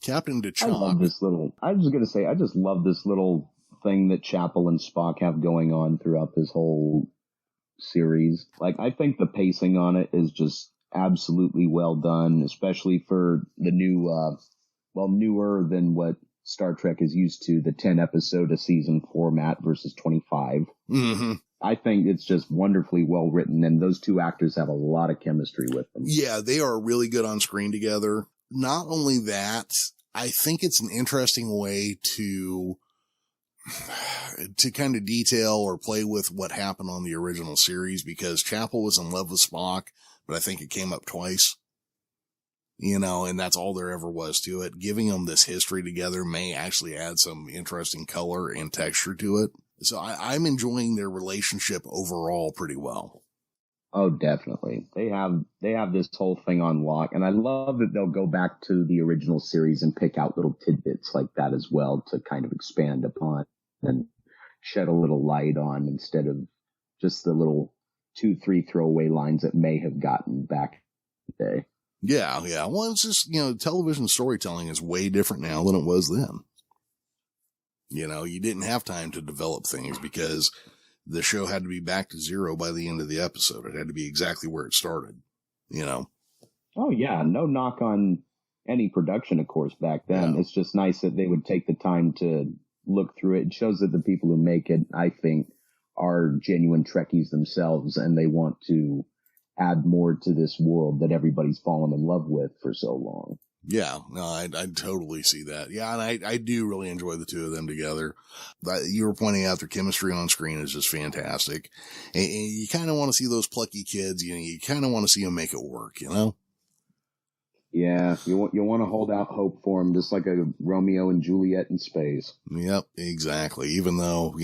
Captain I love T'Chak. this little, I was going to say, I just love this little thing that Chapel and Spock have going on throughout this whole series. Like, I think the pacing on it is just absolutely well done, especially for the new, newer than what Star Trek is used to, the 10 episode a season format versus 25. Mm-hmm. I think it's just wonderfully well written, and those two actors have a lot of chemistry with them. Yeah, they are really good on screen together. Not only that, I think it's an interesting way to kind of detail or play with what happened on the original series, because Chapel was in love with Spock, but I think it came up twice. You know, and that's all there ever was to it. Giving them this history together may actually add some interesting color and texture to it. So I'm enjoying their relationship overall pretty well. Oh, definitely. They have this whole thing on lock, and I love that they'll go back to the original series and pick out little tidbits like that as well to kind of expand upon and shed a little light on, instead of just the little 2-3 throwaway lines that may have gotten back in the day. Yeah. Well, it's just, television storytelling is way different now than it was then. You didn't have time to develop things because the show had to be back to zero by the end of the episode. It had to be exactly where it started, Oh, yeah. No knock on any production, of course, back then. Yeah. It's just nice that they would take the time to look through it. It shows that the people who make it, I think, are genuine Trekkies themselves, and they want to add more to this world that everybody's fallen in love with for so long. Yeah, no, I totally see that. Yeah, and I do really enjoy the two of them together. You were pointing out their chemistry on screen is just fantastic. And you kind of want to see those plucky kids, you kind of want to see them make it work, Yeah, you want to hold out hope for them, just like a Romeo and Juliet in space. Yep, exactly. Even though,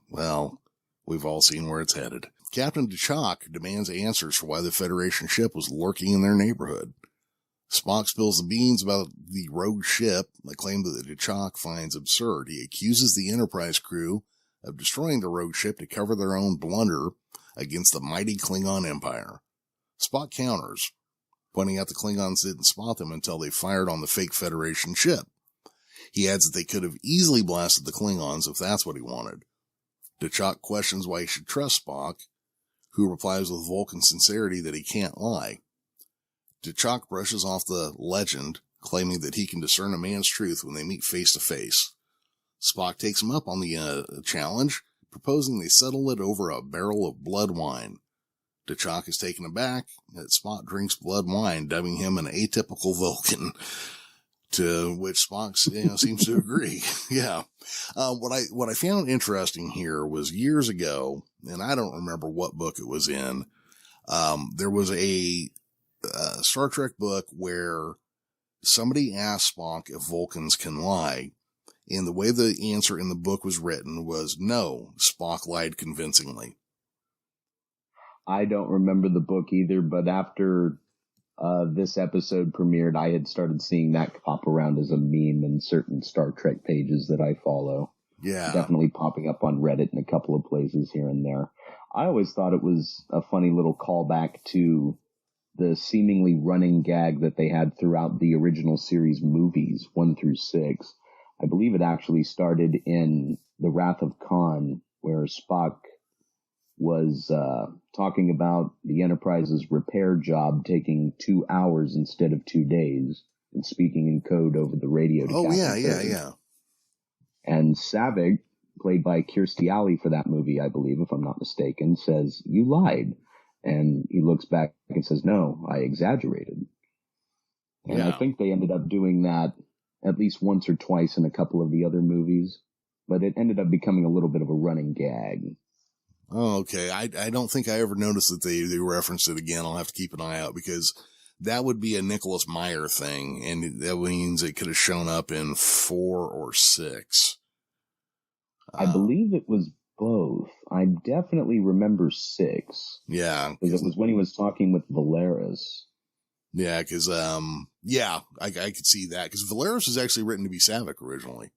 well, we've all seen where it's headed. Captain T'Chak demands answers for why the Federation ship was lurking in their neighborhood. Spock spills the beans about the rogue ship, a claim that T'Chak finds absurd. He accuses the Enterprise crew of destroying the rogue ship to cover their own blunder against the mighty Klingon Empire. Spock counters, pointing out the Klingons didn't spot them until they fired on the fake Federation ship. He adds that they could have easily blasted the Klingons if that's what he wanted. T'Chak questions why he should trust Spock, who replies with Vulcan sincerity that he can't lie. T'Chak brushes off the legend, claiming that he can discern a man's truth when they meet face to face. Spock takes him up on the challenge, proposing they settle it over a barrel of blood wine. T'Chak is taken aback that Spock drinks blood wine, dubbing him an atypical Vulcan, to which Spock seems to agree. Yeah. What I found interesting here was years ago, and I don't remember what book it was in, there was a Star Trek book where somebody asked Spock if Vulcans can lie, and the way the answer in the book was written was no. Spock lied convincingly. I don't remember the book either, but after this episode premiered, I had started seeing that pop around as a meme in certain Star Trek pages that I follow. Yeah. Definitely popping up on Reddit in a couple of places here and there. I always thought it was a funny little callback to the seemingly running gag that they had throughout the original series movies, 1 through 6. I believe it actually started in The Wrath of Khan, where Spock was talking about the Enterprise's repair job taking 2 hours instead of 2 days, and speaking in code over the radio to Captain Kirk. Yeah. And Saavik, played by Kirstie Alley for that movie, I believe, if I'm not mistaken, says, "You lied." And he looks back and says, "No, I exaggerated." And yeah. I think they ended up doing that at least once or twice in a couple of the other movies, but it ended up becoming a little bit of a running gag. Oh, okay. I don't think I ever noticed that they referenced it again. I'll have to keep an eye out, because that would be a Nicholas Meyer thing, and that means it could have shown up in 4 or 6. I believe it was both. I definitely remember 6. Yeah. Because it was when he was talking with Valeris. Yeah, because, I could see that, because Valeris was actually written to be Saavik originally.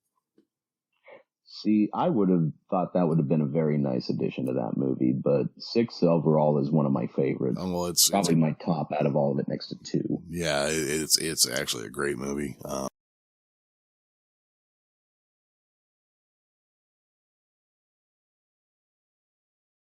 See, I would have thought that would have been a very nice addition to that movie, but 6 overall is one of my favorites. Oh, well, it's probably my top out of all of it, next to 2. Yeah, it's actually a great movie.